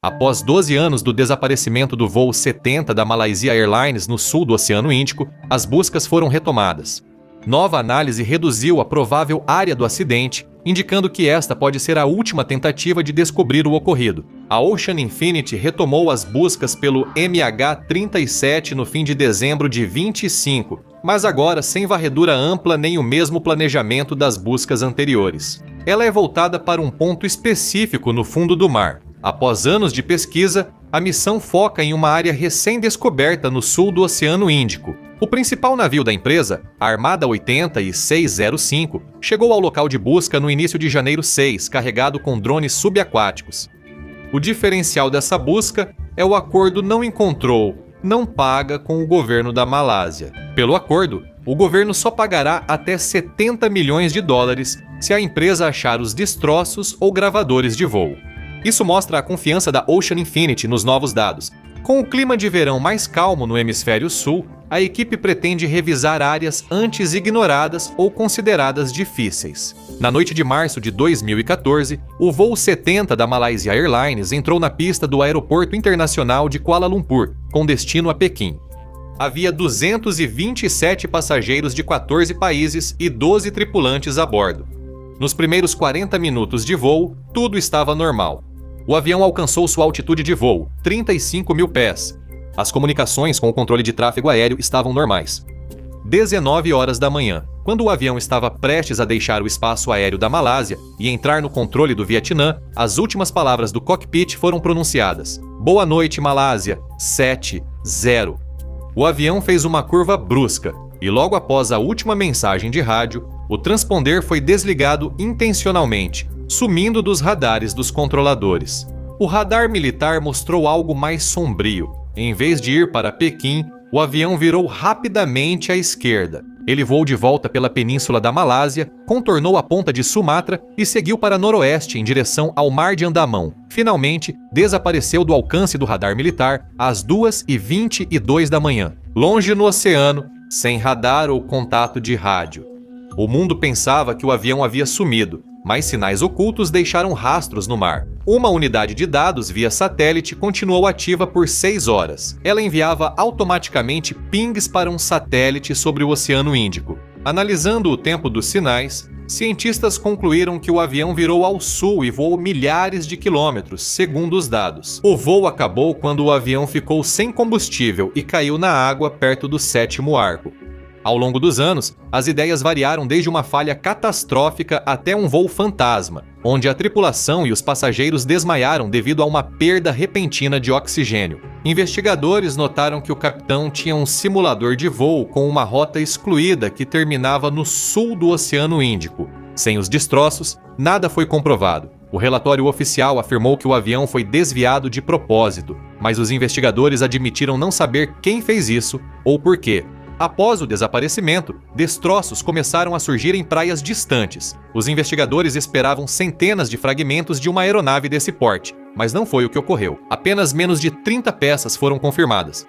Após 12 anos do desaparecimento do voo 70 da Malaysia Airlines no sul do Oceano Índico, as buscas foram retomadas. Nova análise reduziu a provável área do acidente, indicando que esta pode ser a última tentativa de descobrir o ocorrido. A Ocean Infinity retomou as buscas pelo MH370 no fim de dezembro de 25, mas agora sem varredura ampla nem o mesmo planejamento das buscas anteriores. Ela é voltada para um ponto específico no fundo do mar. Após anos de pesquisa, a missão foca em uma área recém-descoberta no sul do Oceano Índico. O principal navio da empresa, a Armada 80 e 605, chegou ao local de busca no início de janeiro 6, carregado com drones subaquáticos. O diferencial dessa busca é o acordo não encontrou, não paga com o governo da Malásia. Pelo acordo, o governo só pagará até 70 milhões de dólares se a empresa achar os destroços ou gravadores de voo. Isso mostra a confiança da Ocean Infinity nos novos dados. Com o clima de verão mais calmo no hemisfério sul, a equipe pretende revisar áreas antes ignoradas ou consideradas difíceis. Na noite de março de 2014, o voo 70 da Malaysia Airlines entrou na pista do Aeroporto Internacional de Kuala Lumpur, com destino a Pequim. Havia 227 passageiros de 14 países e 12 tripulantes a bordo. Nos primeiros 40 minutos de voo, tudo estava normal. O avião alcançou sua altitude de voo, 35 mil pés. As comunicações com o controle de tráfego aéreo estavam normais. 19 horas da manhã, quando o avião estava prestes a deixar o espaço aéreo da Malásia e entrar no controle do Vietnã, as últimas palavras do cockpit foram pronunciadas. Boa noite, Malásia, 7-0. O avião fez uma curva brusca e logo após a última mensagem de rádio, o transponder foi desligado intencionalmente, sumindo dos radares dos controladores. O radar militar mostrou algo mais sombrio. Em vez de ir para Pequim, o avião virou rapidamente à esquerda. Ele voou de volta pela península da Malásia, contornou a ponta de Sumatra e seguiu para noroeste em direção ao Mar de Andamão. Finalmente, desapareceu do alcance do radar militar às 2h22 da manhã, longe no oceano, sem radar ou contato de rádio. O mundo pensava que o avião havia sumido, mas sinais ocultos deixaram rastros no mar. Uma unidade de dados via satélite continuou ativa por 6 horas. Ela enviava automaticamente pings para um satélite sobre o Oceano Índico. Analisando o tempo dos sinais, cientistas concluíram que o avião virou ao sul e voou milhares de quilômetros, segundo os dados. O voo acabou quando o avião ficou sem combustível e caiu na água perto do 7º arco. Ao longo dos anos, as ideias variaram desde uma falha catastrófica até um voo fantasma, onde a tripulação e os passageiros desmaiaram devido a uma perda repentina de oxigênio. Investigadores notaram que o capitão tinha um simulador de voo com uma rota excluída que terminava no sul do Oceano Índico. Sem os destroços, nada foi comprovado. O relatório oficial afirmou que o avião foi desviado de propósito, mas os investigadores admitiram não saber quem fez isso ou por quê. Após o desaparecimento, destroços começaram a surgir em praias distantes. Os investigadores esperavam centenas de fragmentos de uma aeronave desse porte, mas não foi o que ocorreu. Apenas menos de 30 peças foram confirmadas.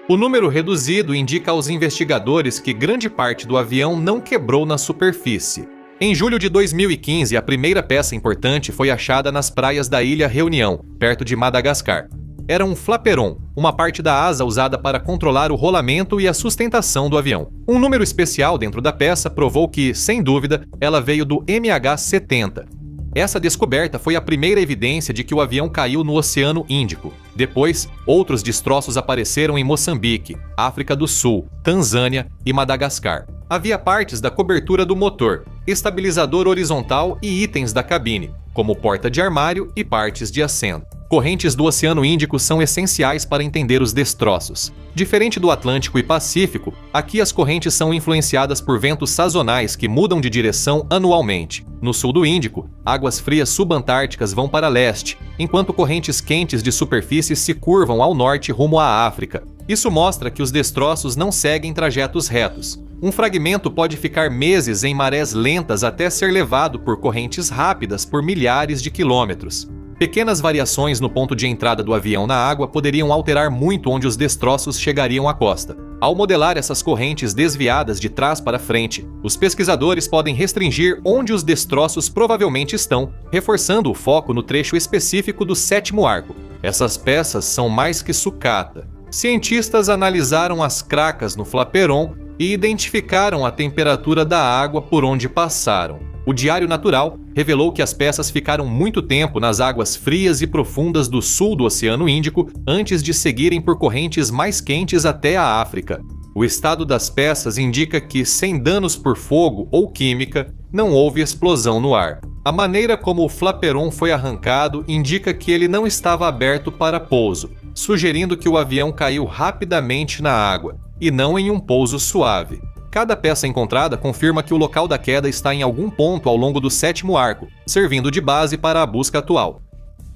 O número reduzido indica aos investigadores que grande parte do avião não quebrou na superfície. Em julho de 2015, a primeira peça importante foi achada nas praias da Ilha Reunião, perto de Madagascar. Era um flaperon, uma parte da asa usada para controlar o rolamento e a sustentação do avião. Um número especial dentro da peça provou que, sem dúvida, ela veio do MH-70. Essa descoberta foi a primeira evidência de que o avião caiu no Oceano Índico. Depois, outros destroços apareceram em Moçambique, África do Sul, Tanzânia e Madagascar. Havia partes da cobertura do motor, estabilizador horizontal e itens da cabine, como porta de armário e partes de assento. Correntes do Oceano Índico são essenciais para entender os destroços. Diferente do Atlântico e Pacífico, aqui as correntes são influenciadas por ventos sazonais que mudam de direção anualmente. No sul do Índico, águas frias subantárticas vão para leste, enquanto correntes quentes de superfície se curvam ao norte rumo à África. Isso mostra que os destroços não seguem trajetos retos. Um fragmento pode ficar meses em marés lentas até ser levado por correntes rápidas por milhares de quilômetros. Pequenas variações no ponto de entrada do avião na água poderiam alterar muito onde os destroços chegariam à costa. Ao modelar essas correntes desviadas de trás para frente, os pesquisadores podem restringir onde os destroços provavelmente estão, reforçando o foco no trecho específico do 7º arco. Essas peças são mais que sucata. Cientistas analisaram as cracas no flaperon e identificaram a temperatura da água por onde passaram. O Diário Natural revelou que as peças ficaram muito tempo nas águas frias e profundas do sul do Oceano Índico antes de seguirem por correntes mais quentes até a África. O estado das peças indica que, sem danos por fogo ou química, não houve explosão no ar. A maneira como o flaperon foi arrancado indica que ele não estava aberto para pouso, sugerindo que o avião caiu rapidamente na água, e não em um pouso suave. Cada peça encontrada confirma que o local da queda está em algum ponto ao longo do 7º arco, servindo de base para a busca atual.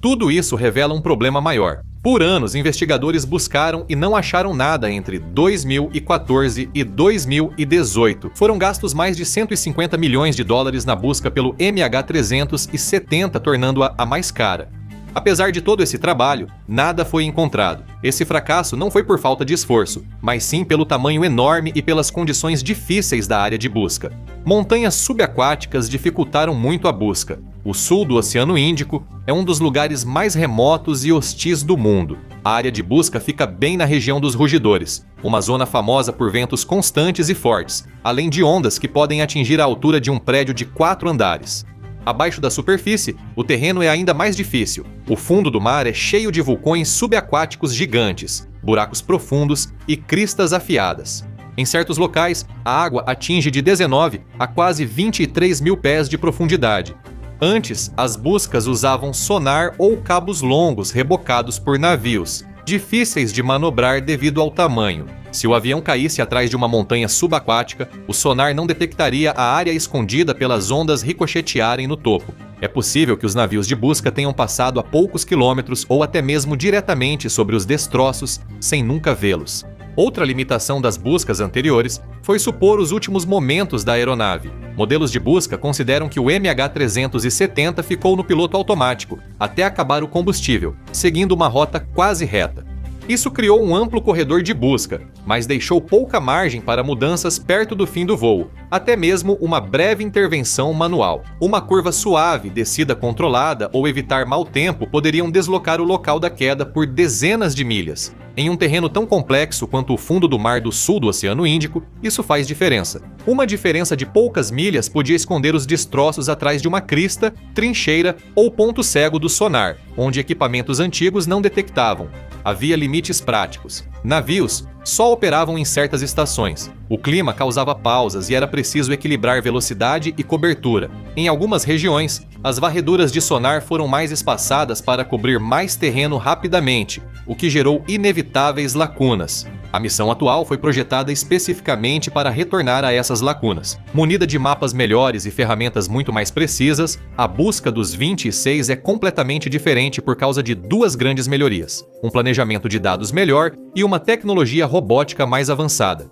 Tudo isso revela um problema maior. Por anos, investigadores buscaram e não acharam nada entre 2014 e 2018. Foram gastos mais de 150 milhões de dólares na busca pelo MH370, tornando-a a mais cara. Apesar de todo esse trabalho, nada foi encontrado. Esse fracasso não foi por falta de esforço, mas sim pelo tamanho enorme e pelas condições difíceis da área de busca. Montanhas subaquáticas dificultaram muito a busca. O sul do Oceano Índico é um dos lugares mais remotos e hostis do mundo. A área de busca fica bem na região dos Rugidores, uma zona famosa por ventos constantes e fortes, além de ondas que podem atingir a altura de um prédio de 4 andares. Abaixo da superfície, o terreno é ainda mais difícil. O fundo do mar é cheio de vulcões subaquáticos gigantes, buracos profundos e cristas afiadas. Em certos locais, a água atinge de 19 a quase 23 mil pés de profundidade. Antes, as buscas usavam sonar ou cabos longos rebocados por navios, difíceis de manobrar devido ao tamanho. Se o avião caísse atrás de uma montanha subaquática, o sonar não detectaria a área escondida pelas ondas ricochetearem no topo. É possível que os navios de busca tenham passado a poucos quilômetros ou até mesmo diretamente sobre os destroços, sem nunca vê-los. Outra limitação das buscas anteriores foi supor os últimos momentos da aeronave. Modelos de busca consideram que o MH370 ficou no piloto automático, até acabar o combustível, seguindo uma rota quase reta. Isso criou um amplo corredor de busca, mas deixou pouca margem para mudanças perto do fim do voo, até mesmo uma breve intervenção manual. Uma curva suave, descida controlada ou evitar mau tempo poderiam deslocar o local da queda por dezenas de milhas. Em um terreno tão complexo quanto o fundo do mar do sul do Oceano Índico, isso faz diferença. Uma diferença de poucas milhas podia esconder os destroços atrás de uma crista, trincheira ou ponto cego do sonar, onde equipamentos antigos não detectavam. Havia limites práticos. Navios só operavam em certas estações. O clima causava pausas e era preciso equilibrar velocidade e cobertura. Em algumas regiões, as varreduras de sonar foram mais espaçadas para cobrir mais terreno rapidamente, o que gerou inevitáveis lacunas. A missão atual foi projetada especificamente para retornar a essas lacunas. Munida de mapas melhores e ferramentas muito mais precisas, a busca dos 26 é completamente diferente por causa de duas grandes melhorias: um planejamento de dados melhor e uma tecnologia robótica mais avançada.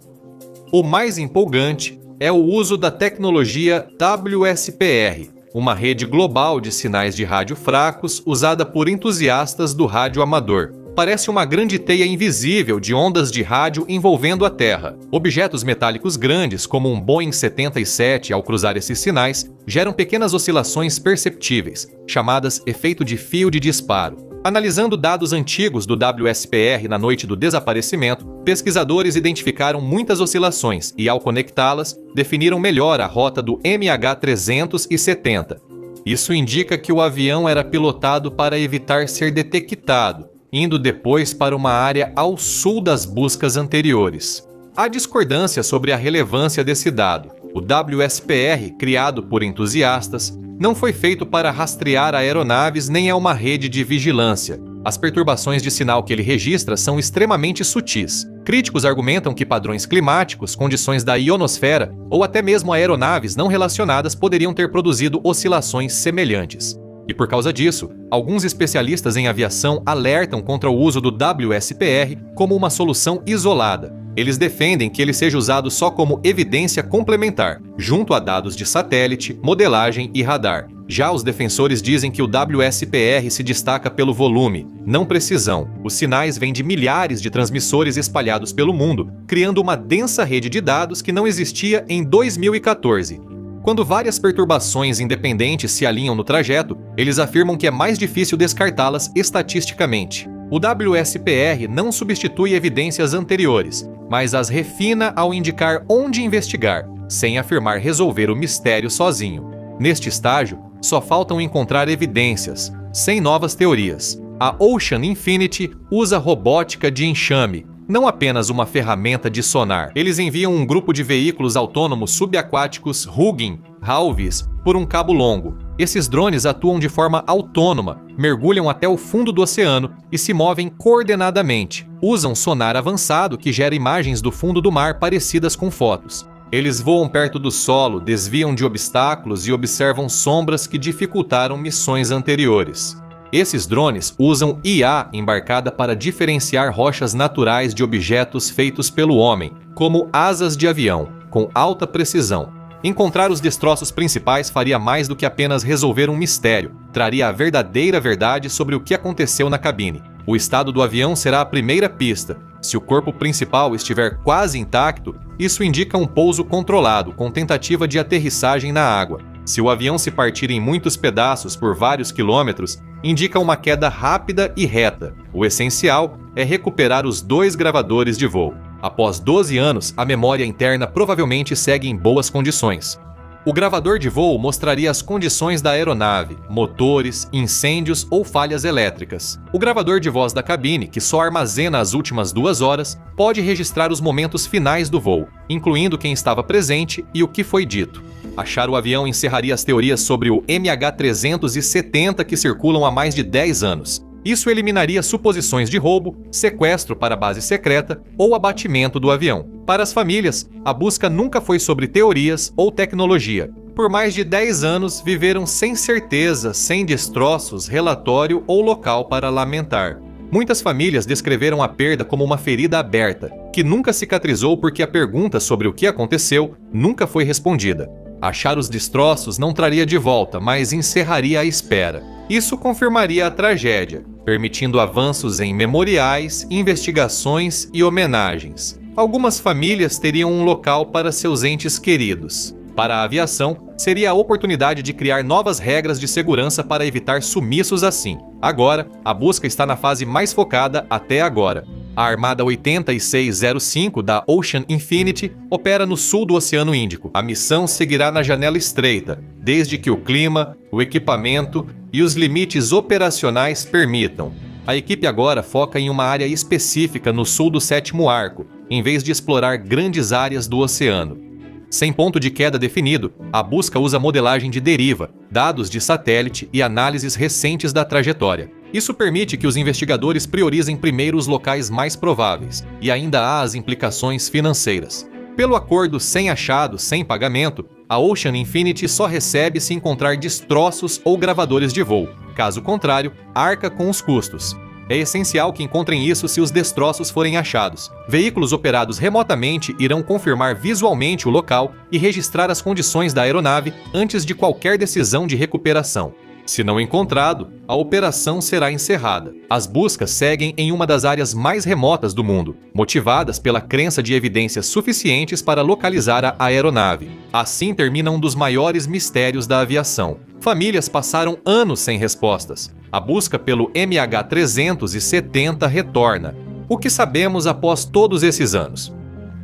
O mais empolgante é o uso da tecnologia WSPR, uma rede global de sinais de rádio fracos usada por entusiastas do rádio amador. Parece uma grande teia invisível de ondas de rádio envolvendo a Terra. Objetos metálicos grandes, como um Boeing 77, ao cruzar esses sinais, geram pequenas oscilações perceptíveis, chamadas efeito de fio de disparo. Analisando dados antigos do WSPR na noite do desaparecimento, pesquisadores identificaram muitas oscilações e, ao conectá-las, definiram melhor a rota do MH370. Isso indica que o avião era pilotado para evitar ser detectado, indo depois para uma área ao sul das buscas anteriores. Há discordância sobre a relevância desse dado. O WSPR, criado por entusiastas, não foi feito para rastrear aeronaves nem é uma rede de vigilância. As perturbações de sinal que ele registra são extremamente sutis. Críticos argumentam que padrões climáticos, condições da ionosfera ou até mesmo aeronaves não relacionadas poderiam ter produzido oscilações semelhantes. E por causa disso, alguns especialistas em aviação alertam contra o uso do WSPR como uma solução isolada. Eles defendem que ele seja usado só como evidência complementar, junto a dados de satélite, modelagem e radar. Já os defensores dizem que o WSPR se destaca pelo volume, não precisão. Os sinais vêm de milhares de transmissores espalhados pelo mundo, criando uma densa rede de dados que não existia em 2014. Quando várias perturbações independentes se alinham no trajeto, eles afirmam que é mais difícil descartá-las estatisticamente. O WSPR não substitui evidências anteriores, mas as refina ao indicar onde investigar, sem afirmar resolver o mistério sozinho. Neste estágio, só faltam encontrar evidências, sem novas teorias. A Ocean Infinity usa robótica de enxame, não apenas uma ferramenta de sonar. Eles enviam um grupo de veículos autônomos subaquáticos Hugin, Halvis, por um cabo longo. Esses drones atuam de forma autônoma, mergulham até o fundo do oceano e se movem coordenadamente. Usam sonar avançado que gera imagens do fundo do mar parecidas com fotos. Eles voam perto do solo, desviam de obstáculos e observam sombras que dificultaram missões anteriores. Esses drones usam IA embarcada para diferenciar rochas naturais de objetos feitos pelo homem, como asas de avião, com alta precisão. Encontrar os destroços principais faria mais do que apenas resolver um mistério, traria a verdadeira verdade sobre o que aconteceu na cabine. O estado do avião será a primeira pista. Se o corpo principal estiver quase intacto, isso indica um pouso controlado, com tentativa de aterrissagem na água. Se o avião se partir em muitos pedaços por vários quilômetros, indica uma queda rápida e reta. O essencial é recuperar os 2 gravadores de voo. Após 12 anos, a memória interna provavelmente segue em boas condições. O gravador de voo mostraria as condições da aeronave, motores, incêndios ou falhas elétricas. O gravador de voz da cabine, que só armazena as últimas 2 horas, pode registrar os momentos finais do voo, incluindo quem estava presente e o que foi dito. Achar o avião encerraria as teorias sobre o MH370 que circulam há mais de 10 anos. Isso eliminaria suposições de roubo, sequestro para a base secreta ou abatimento do avião. Para as famílias, a busca nunca foi sobre teorias ou tecnologia. Por mais de 10 anos, viveram sem certeza, sem destroços, relatório ou local para lamentar. Muitas famílias descreveram a perda como uma ferida aberta, que nunca cicatrizou porque a pergunta sobre o que aconteceu nunca foi respondida. Achar os destroços não traria de volta, mas encerraria a espera. Isso confirmaria a tragédia, permitindo avanços em memoriais, investigações e homenagens. Algumas famílias teriam um local para seus entes queridos. Para a aviação, seria a oportunidade de criar novas regras de segurança para evitar sumiços assim. Agora, a busca está na fase mais focada até agora. A Armada 8605 da Ocean Infinity opera no sul do Oceano Índico. A missão seguirá na janela estreita, desde que o clima, o equipamento e os limites operacionais permitam. A equipe agora foca em uma área específica no sul do 7º arco, em vez de explorar grandes áreas do oceano. Sem ponto de queda definido, a busca usa modelagem de deriva, dados de satélite e análises recentes da trajetória. Isso permite que os investigadores priorizem primeiro os locais mais prováveis, e ainda há as implicações financeiras. Pelo acordo sem achado, sem pagamento, a Ocean Infinity só recebe se encontrar destroços ou gravadores de voo. Caso contrário, arca com os custos. É essencial que encontrem isso se os destroços forem achados. Veículos operados remotamente irão confirmar visualmente o local e registrar as condições da aeronave antes de qualquer decisão de recuperação. Se não encontrado, a operação será encerrada. As buscas seguem em uma das áreas mais remotas do mundo, motivadas pela crença de evidências suficientes para localizar a aeronave. Assim termina um dos maiores mistérios da aviação. Famílias passaram anos sem respostas. A busca pelo MH370 retorna. O que sabemos após todos esses anos?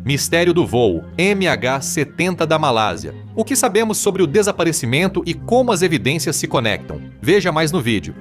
Mistério do voo MH70 da Malásia. O que sabemos sobre o desaparecimento e como as evidências se conectam? Veja mais no vídeo.